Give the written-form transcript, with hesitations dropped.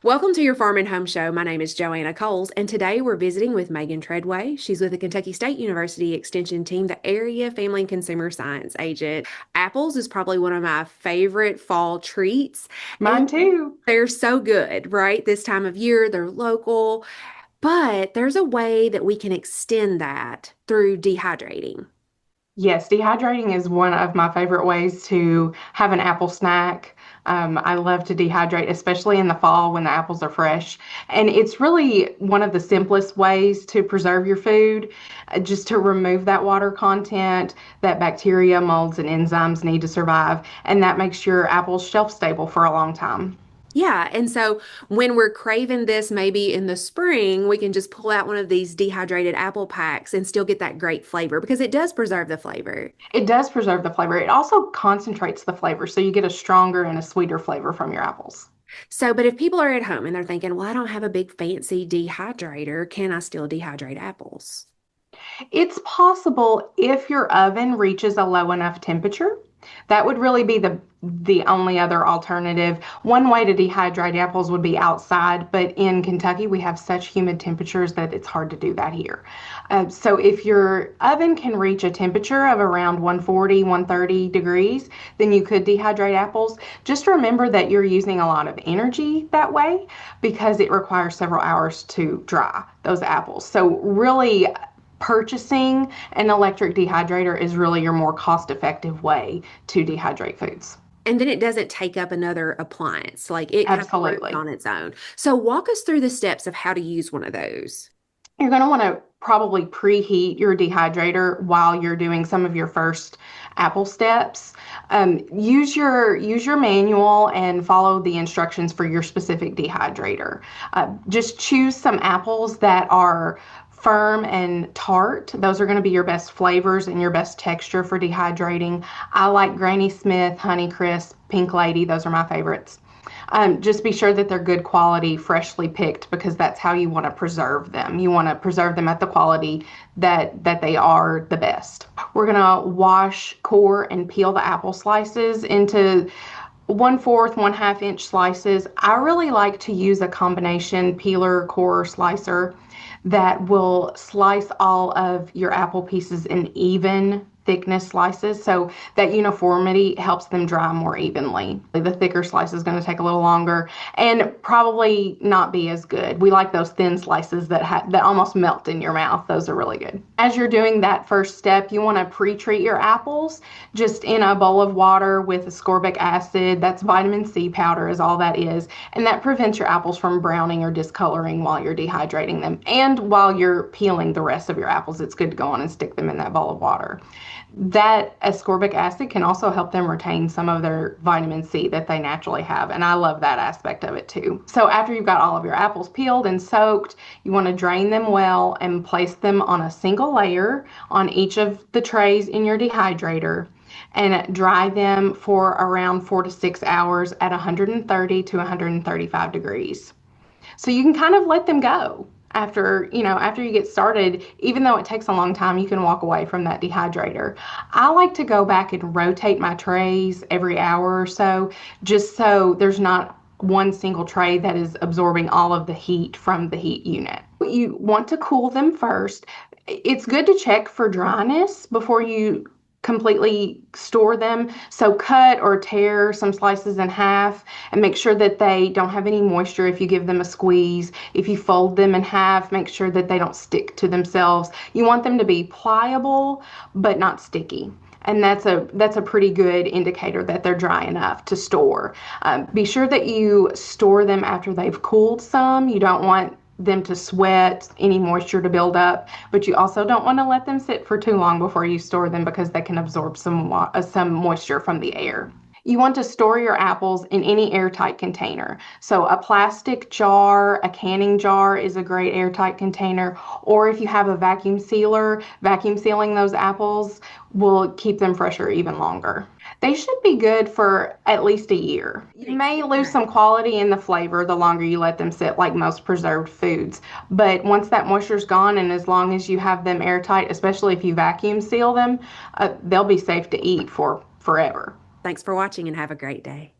Welcome to your Farm and Home Show. My name is Joanna Coles, and today we're visiting with Megan Treadway. She's with the Kentucky State University Extension Team, the Area Family and Consumer Science Agent. Apples is probably one of my favorite fall treats, and Mine too. they're so good, right? This time of year, they're local, but there's a way that we can extend that through dehydrating. Yes, dehydrating is one of my favorite ways to have an apple snack. I love to dehydrate, especially in the fall when the apples are fresh. And it's really one of the simplest ways to preserve your food, just to remove that water content that bacteria, molds, and enzymes need to survive. And that makes your apples shelf stable for a long time. Yeah, and so when we're craving this maybe in the spring, we can just pull out one of these dehydrated apple packs and still get that great flavor because it does preserve the flavor. It does preserve the flavor. It also concentrates the flavor, so you get a stronger and a sweeter flavor from your apples. So, but if people are at home and they're thinking, well, I don't have a big fancy dehydrator, can I still dehydrate apples? It's possible if your oven reaches a low enough temperature. That would really be the only other alternative. One way to dehydrate apples would be outside, but in Kentucky we have such humid temperatures that it's hard to do that here. So if your oven can reach a temperature of around 140, 130 degrees, then you could dehydrate apples. Just remember that you're using a lot of energy that way because it requires several hours to dry those apples. So really purchasing an electric dehydrator is really your more cost-effective way to dehydrate foods. And then it doesn't take up another appliance. Like it kind of runs Absolutely. on its own. So walk us through the steps of how to use one of those. You're going to want to probably preheat your dehydrator while you're doing some of your first apple steps. Use your manual and follow the instructions for your specific dehydrator. Just choose some apples that are firm and tart. Those are going to be your best flavors and your best texture for dehydrating. I like Granny Smith, Honeycrisp, Pink Lady. Those are my favorites. Just be sure that they're good quality, freshly picked, because that's how you want to preserve them. You want to preserve them at the quality that they are the best. We're gonna wash, core, and peel the apple slices into 1/4, 1/2 inch slices. I really like to use a combination peeler, core, slicer that will slice all of your apple pieces in even thickness slices so that uniformity helps them dry more evenly. The thicker slice is going to take a little longer and probably not be as good. We like those thin slices that almost melt in your mouth. Those are really good. As you're doing that first step, you want to pre-treat your apples just in a bowl of water with ascorbic acid. That's vitamin C powder is all that is, and that prevents your apples from browning or discoloring while you're dehydrating them. And while you're peeling the rest of your apples, it's good to go on and stick them in that bowl of water. That ascorbic acid can also help them retain some of their vitamin C that they naturally have, and I love that aspect of it too. So after you've got all of your apples peeled and soaked, you want to drain them well and place them on a single layer on each of the trays in your dehydrator and dry them for around 4 to 6 hours at 130 to 135 degrees. So you can kind of let them go after you get started. Even though it takes a long time, you can walk away from that dehydrator. I like to go back and rotate my trays every hour or so, just so there's not one single tray that is absorbing all of the heat from the heat unit. You want to cool them first. It's good to check for dryness before you completely store them. So cut or tear some slices in half and make sure that they don't have any moisture if you give them a squeeze. If you fold them in half, make sure that they don't stick to themselves. You want them to be pliable but not sticky. And that's a pretty good indicator that they're dry enough to store. Be sure that you store them after they've cooled some. You don't want them to sweat, any moisture to build up, but you also don't want to let them sit for too long before you store them because they can absorb some moisture from the air. You want to store your apples in any airtight container. So a plastic jar, a canning jar is a great airtight container, or if you have a vacuum sealer, vacuum sealing those apples will keep them fresher even longer. They should be good for at least a year. You may lose some quality in the flavor the longer you let them sit, like most preserved foods. But once that moisture's gone, and as long as you have them airtight, especially if you vacuum seal them, they'll be safe to eat for forever. Thanks for watching and have a great day.